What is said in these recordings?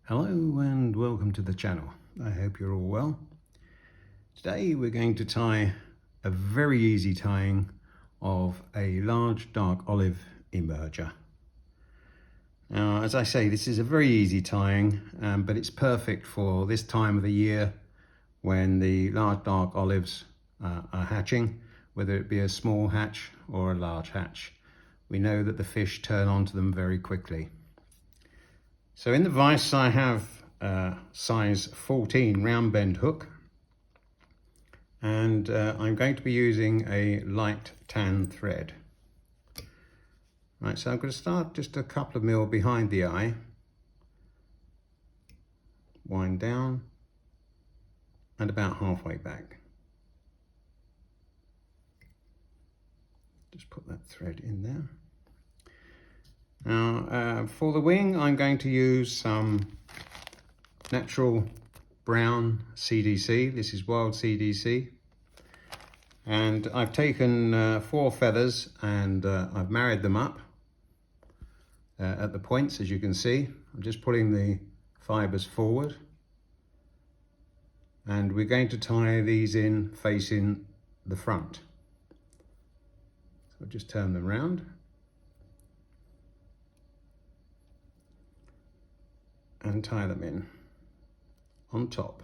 Hello and welcome to the channel. I hope you're all well. Today we're going to tie a very easy tying of a large dark olive emerger. Now, as I say, this is a very easy tying, but it's perfect for this time of the year when the large dark olives are hatching, whether it be a small hatch or a large hatch. We know that the fish turn onto them very quickly. So in the vise I have a size 14 round bend hook, and I'm going to be using a light tan thread. Right, so I'm going to start just a couple of mil behind the eye, wind down and about halfway back. Just put that thread in there. Now, for the wing, I'm going to use some natural brown CDC. This is wild CDC. And I've taken 4 feathers and I've married them up at the points, as you can see. I'm just pulling the fibers forward. And we're going to tie these in facing the front. So I'll just turn them round. And tie them in on top.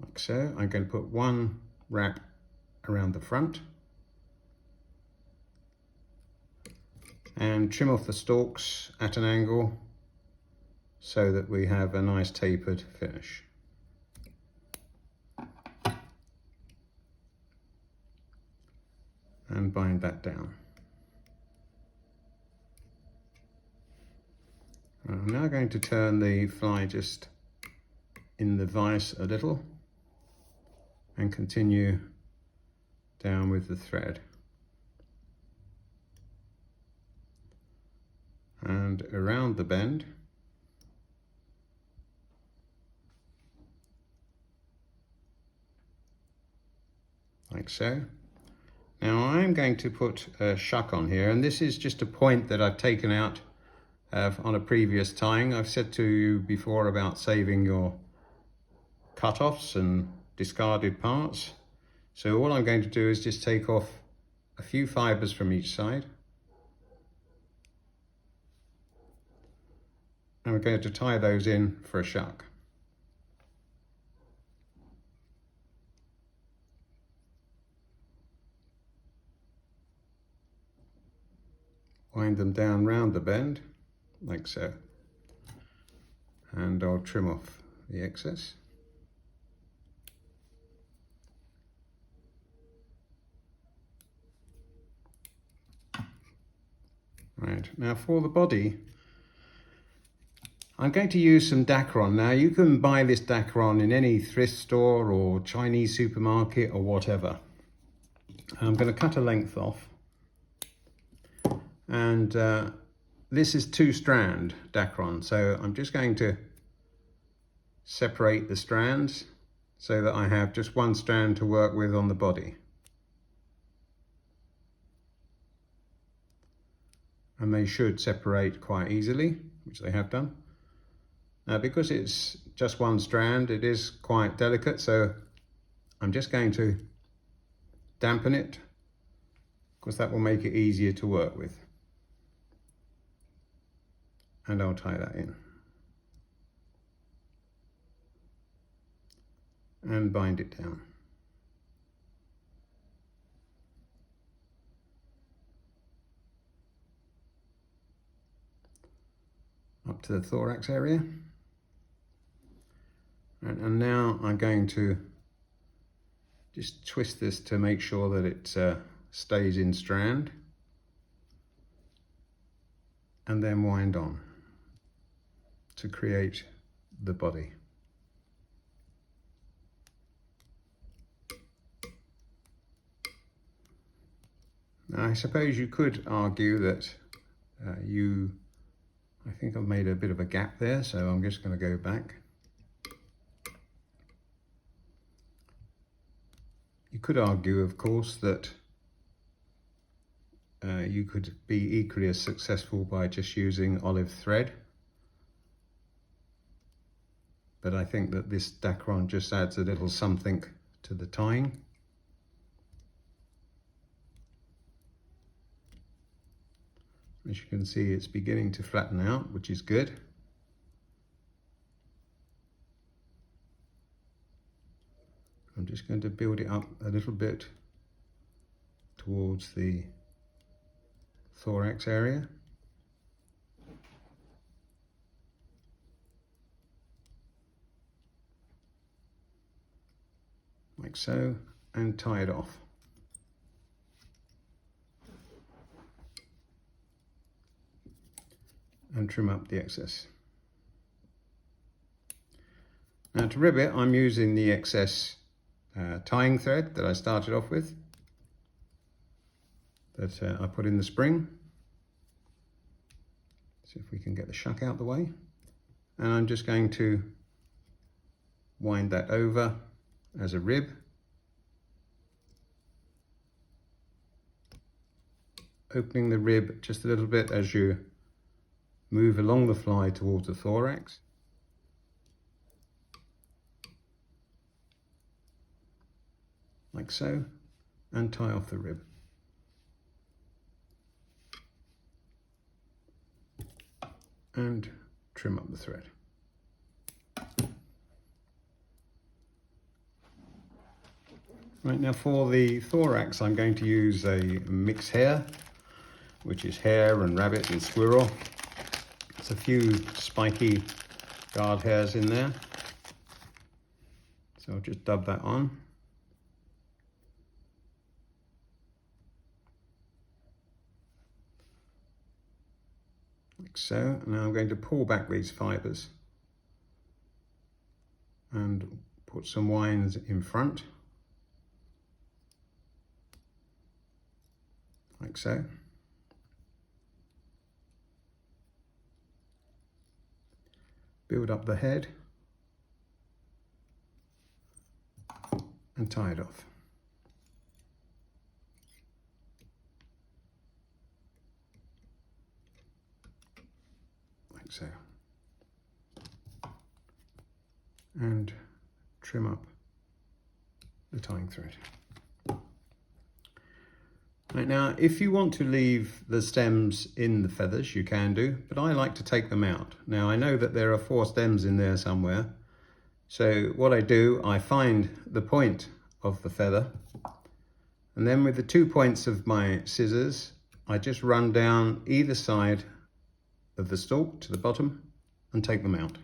Like so. I'm going to put one wrap around the front and trim off the stalks at an angle so that we have a nice tapered finish. And bind that down. I'm now going to turn the fly just in the vise a little and continue down with the thread. And around the bend. Like so. Now I'm going to put a shuck on here, and this is just a point that I've taken out on a previous tying. I've said to you before about saving your cut-offs and discarded parts. So all I'm going to do is just take off a few fibers from each side. And we're going to tie those in for a shuck. Wind them down round the bend, like so. And I'll trim off the excess. Right, now for the body, I'm going to use some Dacron. Now you can buy this Dacron in any thrift store or Chinese supermarket or whatever. I'm going to cut a length off. And this is 2-strand Dacron, so I'm just going to separate the strands so that I have just one strand to work with on the body. And they should separate quite easily, which they have done. Now, because it's just one strand, it is quite delicate, so I'm just going to dampen it, because that will make it easier to work with. And I'll tie that in. And bind it down. Up to the thorax area. And now I'm going to just twist this to make sure that it stays in strand. And then wind on to create the body. Now, I suppose you could argue that I think I've made a bit of a gap there, so I'm just going to go back. You could argue, of course, that you could be equally as successful by just using olive thread. But I think that this dacron just adds a little something to the tying. As you can see, it's beginning to flatten out, which is good. I'm just going to build it up a little bit towards the thorax area. Like so, and tie it off. And trim up the excess. Now to rib it, I'm using the excess tying thread that I started off with, that I put in the spring. See if we can get the shuck out the way. And I'm just going to wind that over as a rib. Opening the rib just a little bit as you move along the fly towards the thorax. Like so, and tie off the rib. And trim up the thread. Right, now for the thorax, I'm going to use a mixed hair, which is hare and rabbit and squirrel. There's a few spiky guard hairs in there. So I'll just dub that on. Like so. Now I'm going to pull back these fibres and put some winds in front. Like so. Build up the head and tie it off. Like so. And trim up the tying thread. Right, now, if you want to leave the stems in the feathers, you can do, but I like to take them out. Now, I know that there are 4 stems in there somewhere. So what I do, I find the point of the feather, and then with the 2 points of my scissors, I just run down either side of the stalk to the bottom and take them out.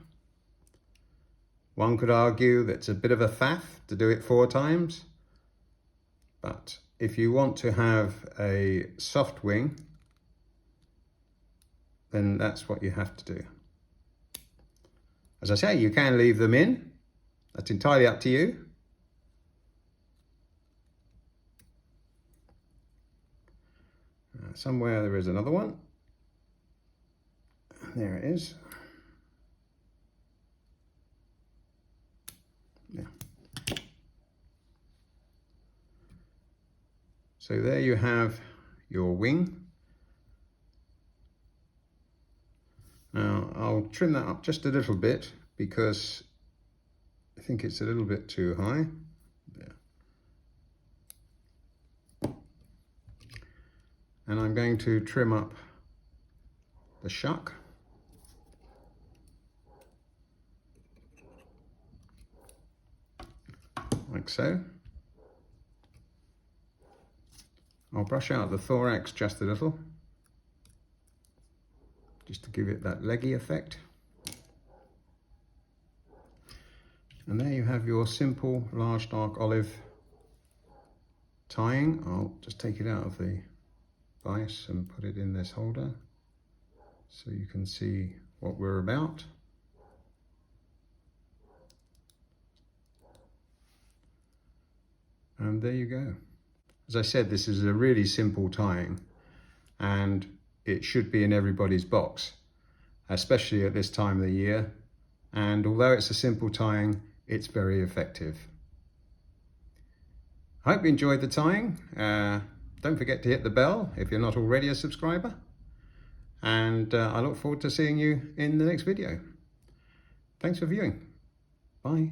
One could argue that's a bit of a faff to do it 4 times, but if you want to have a soft wing, then that's what you have to do. As I say, you can leave them in. That's entirely up to you. Somewhere there is another one. There it is. Yeah. So there you have your wing. Now I'll trim that up just a little bit because I think it's a little bit too high. There. And I'm going to trim up the shuck. Like so. I'll brush out the thorax just a little, just to give it that leggy effect. And there you have your simple large dark olive tying. I'll just take it out of the vise and put it in this holder so you can see what we're about. And there you go. As I said, this is a really simple tying, and it should be in everybody's box, especially at this time of the year. And although it's a simple tying, it's very effective. I hope you enjoyed the tying. Don't forget to hit the bell if you're not already a subscriber. And I look forward to seeing you in the next video. Thanks for viewing. Bye.